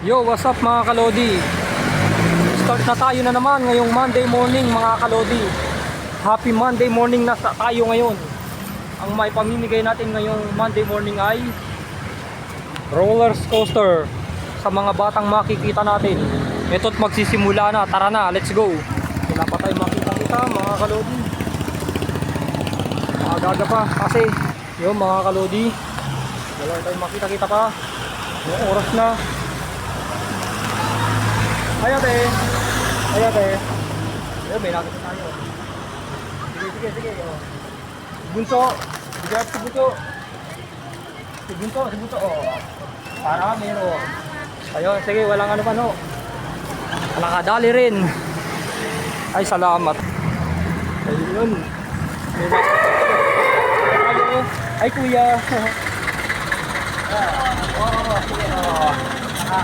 Yo, what's up mga kalodi? Start na tayo na naman ngayong Monday morning mga kalodi. Happy Monday morning na tayo ngayon. Ang may pamimigay natin ngayong Monday morning ay roller coaster sa mga batang makikita natin. Ito't magsisimula na. Tara na, let's go. Wala pa tayo makita-kita mga kalodi. Agaga pa kasi yung mga kalodi, wala tayong makita-kita pa. Yung oras na. Ayate. Ayun, may nakita tayo. Sige. Oh. Bunso. Bigat si Bunso. Si Bunso. Oh. Para meron. Ayun, sige, walang ano pa no. Nakadali rin. Ay, salamat. Ayun. May nakita. Ay, kuya. Sige.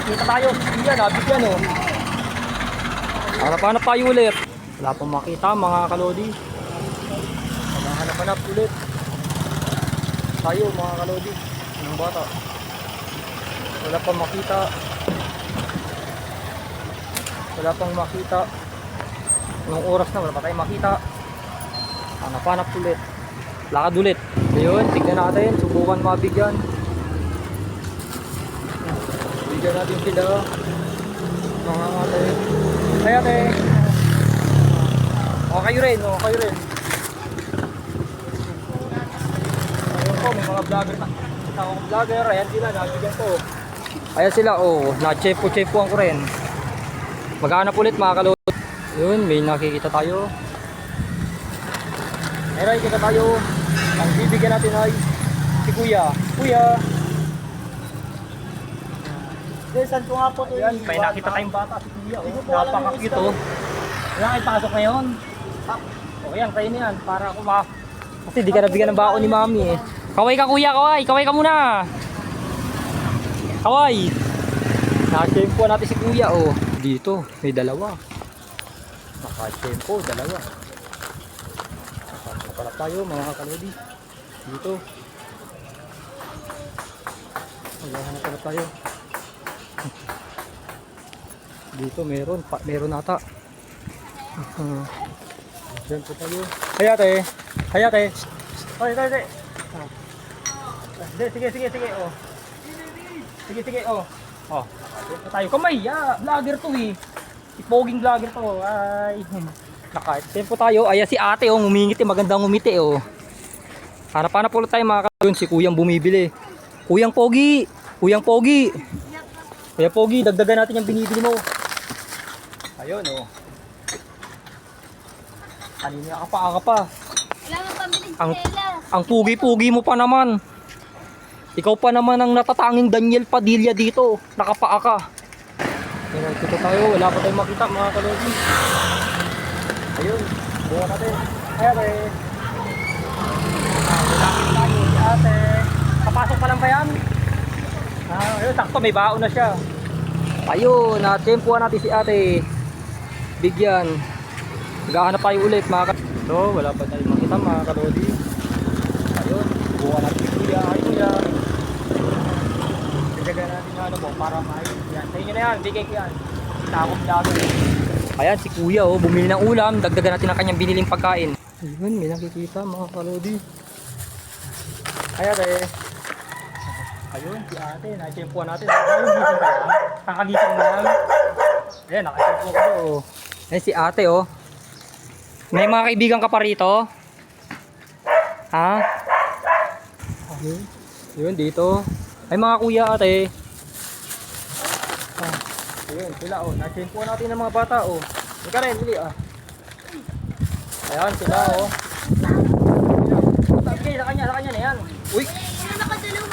Kita tayo. Kuya, nabigyan oh. Hanap-hanap tayo ulit. Wala pang makita mga kalodi. Hanap-hanap ulit tayo mga kalodi. Ang bata wala pang makita. Anong oras na, wala pa tayong makita. Hanap-hanap ulit. Lakad ulit. Ayun, tignan natin. Subukan mabigyan. Bigyan natin sila mga ate. Ay ate. Kayo rin. Ayun po, may mga vlogger na. Kita akong vlogger, ayan sila, nabigyan ko. Ayan sila, na-chepo-chepoan ko rin. Maghanap ulit mga kalot. Yun, may nakikita tayo. Meron kita tayo. Ang bibigyan natin ay si Kuya. Saan ko nga po ito? Ayan, may nakita tayong bata si Kuya. Napaka-cute oh. Kailangan ipasok ngayon. Ayan, tayo na yan. Para ako kasi di ka nabigyan ng baon ni Mami eh. Kaway ka Kuya, kaway. Kaway ka muna. Kaway. Naka-shampoo natin si Kuya oh. Dito, may dalawa. Naka-shampoo, dalawa. Nakapalap tayo mga kalodi. Dito. Hanap tayo. Dito meron ata. Diyan po tayo. Hayate. Oy. Sige. Oh. Sige. Oh. Dito tayo. Kamay, vlogger to eh. Poging vlogger to. Ay. Naka-tempo tayo. Ayan si ate oh, ngumingiti, magandang ngumiti oh. Hanap-hanap ulit tayo mga kalodi. Si Kuyang bumibili. Kuyang Pogi, dagdagan natin yung binibili mo. Ayun oh. Kanina ka pa. Wala nga pambiling Ang pugi-pugi mo pa naman. Ikaw pa naman ang natatanging Daniel Padilla dito. Nakapaa ka. Ayun, dito tayo. Wala pa tayong makita mga kalodi. Ayun. Buha natin. Ate. Malapit tayo si ate. Kapasok pa lang ba yan? Ayun, sakto may baon na siya. Ayun, natempuan natin si ate. Bigyan. Maghahanap tayo ulit mga kalodi. So, wala pa tayong makita mga kalodi. Ayun, buha natin si Kuya. Ay Kuya. Bigyan natin yung ano mo para maayos. Yan, sa inyo na yan, bigay ko yan. Takot namin. Ayan, si Kuya oh, bumili ng ulam. Dagdagan natin ang kanyang biniling pagkain. Ayun, may nakikita mga kalodi. Ay ate. Ayun, si ate, na-tempuan natin. Ayun, gising ka lang. Kakagising mo lang. Ayan, nakatempuan ko oh. Ayan si ate oh. May mga kaibigan ka pa rito? Ha? Ayun. Ayun, dito. Ay mga kuya ate. Ayun, sila oh. Na-tempuan natin ng mga bata oh. Hindi ka rin, bili ah. Ayan, sila oh. Bigay sa kanya na yan. Uy!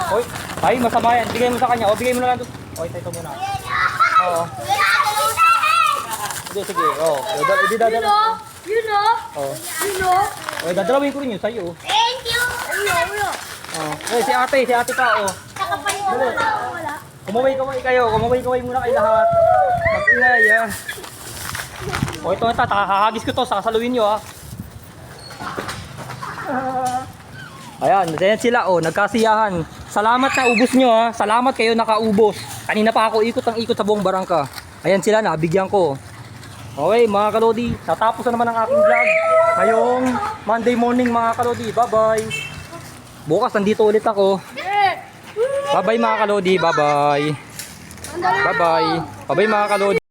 Oy, ay masama yan. Bigay mo sa kanya. O, bigay mo na lang doon. Oy, ito muna. Oo. Sige. Oh, hindi dadala. You know. Oy, dadalawin ko rin yun sa'yo. Thank you. Oy, si ate pa oh. Nakapalit mo na wala. Kumaway kayo. Kumaway muna kayo lahat. Mag-ingay ah. O, ito hahagis ko to. Sasaluin nyo ah. Ayan, ayan sila oh, nagkasiyahan. Salamat na ubos nyo ha. Salamat kayo nakaubos. Kanina pa ako ikot ang ikot sa buong barangka. Ayan sila, nabigyan ko. Okay mga kalodi, natapos na naman ang aking vlog ngayong Monday morning mga kalodi. Bye bye. Bukas nandito ulit ako. Bye bye mga kalodi. Bye bye. Bye bye. Bye bye mga kalodi.